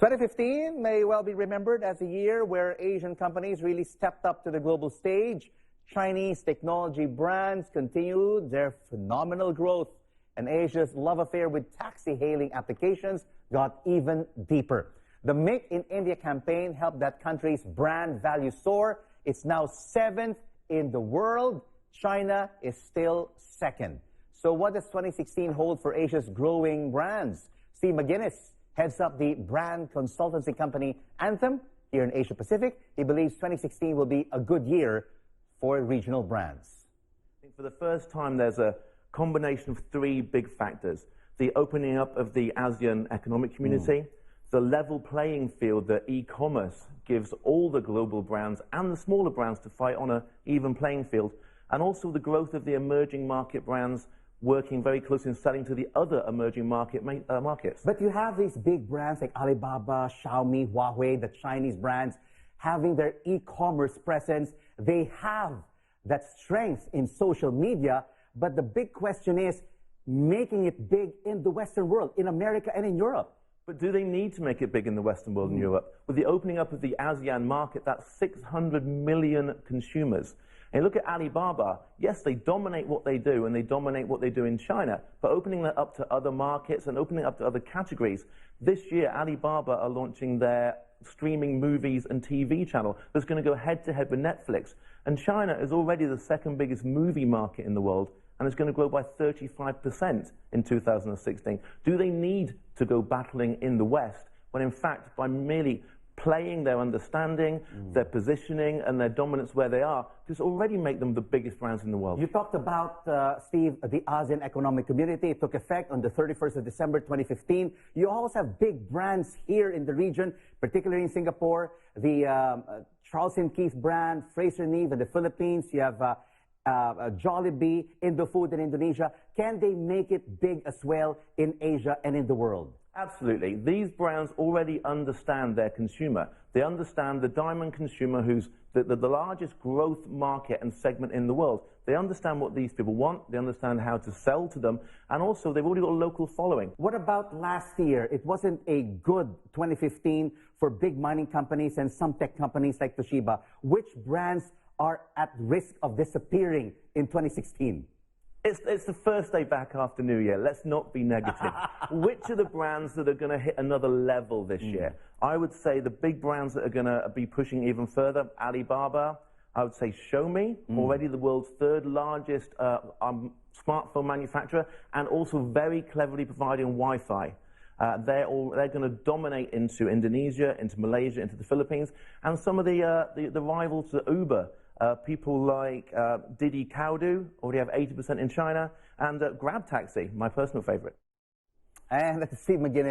2015 may well be remembered as a year where Asian companies really stepped up to the global stage. Chinese technology brands continued their phenomenal growth, and Asia's love affair with taxi-hailing applications got even deeper. The Make in India campaign helped that country's brand value soar. It's now 7th in the world. China is still 2nd. So what does 2016 hold for Asia's growing brands? Steve McGinnes heads up the brand consultancy company Anthem here in Asia Pacific. He believes 2016 will be a good year for regional brands. I think for the first time there's a combination of 3 big factors. The opening up of the ASEAN economic community, the level playing field that e-commerce gives all the global brands and the smaller brands to fight on an even playing field, and also the growth of the emerging market brands working very closely and selling to the other emerging markets. But you have these big brands like Alibaba, Xiaomi, Huawei, the Chinese brands, having their e-commerce presence. They have that strength in social media, but the big question is making it big in the Western world, in America and in Europe. But do they need to make it big in the Western world and Europe? With the opening up of the ASEAN market, that's 600 million consumers. And look at Alibaba. Yes, they dominate what they do, and they dominate what they do in China, but opening that up to other markets and opening it up to other categories. This year, Alibaba are launching their streaming movies and TV channel that's going to go head-to-head with Netflix. And China is already the 2nd biggest movie market in the world, and it's going to grow by 35% in 2016. Do they need to go battling in the West when, in fact, by merely playing their understanding, their positioning, and their dominance where they are, just already make them the biggest brands in the world? You talked about, Steve, the ASEAN Economic Community. It took effect on the 31st of December 2015. You also have big brands here in the region, particularly in Singapore. The Charles & Keith brand, Fraser Neve in the Philippines. You have Jollibee, Indofood in Indonesia. Can they make it big as well in Asia and in the world? Absolutely. These brands already understand their consumer. They understand the diamond consumer, who's the largest growth market and segment in the world. They understand what these people want. They understand how to sell to them. And also, they've already got a local following. What about last year? It wasn't a good 2015 for big mining companies and some tech companies like Toshiba. Which brands are at risk of disappearing in 2016? It's the first day back after New Year. Let's not be negative. Which are the brands that are going to hit another level this year? I would say the big brands that are going to be pushing even further, Alibaba. I would say Xiaomi, already the world's 3rd largest smartphone manufacturer, and also very cleverly providing Wi-Fi. They're going to dominate into Indonesia, into Malaysia, into the Philippines, and some of the rivals to Uber. People like Didi Kaudu already have 80% in China, and Grab Taxi, my personal favorite. And let's see, McGinnes.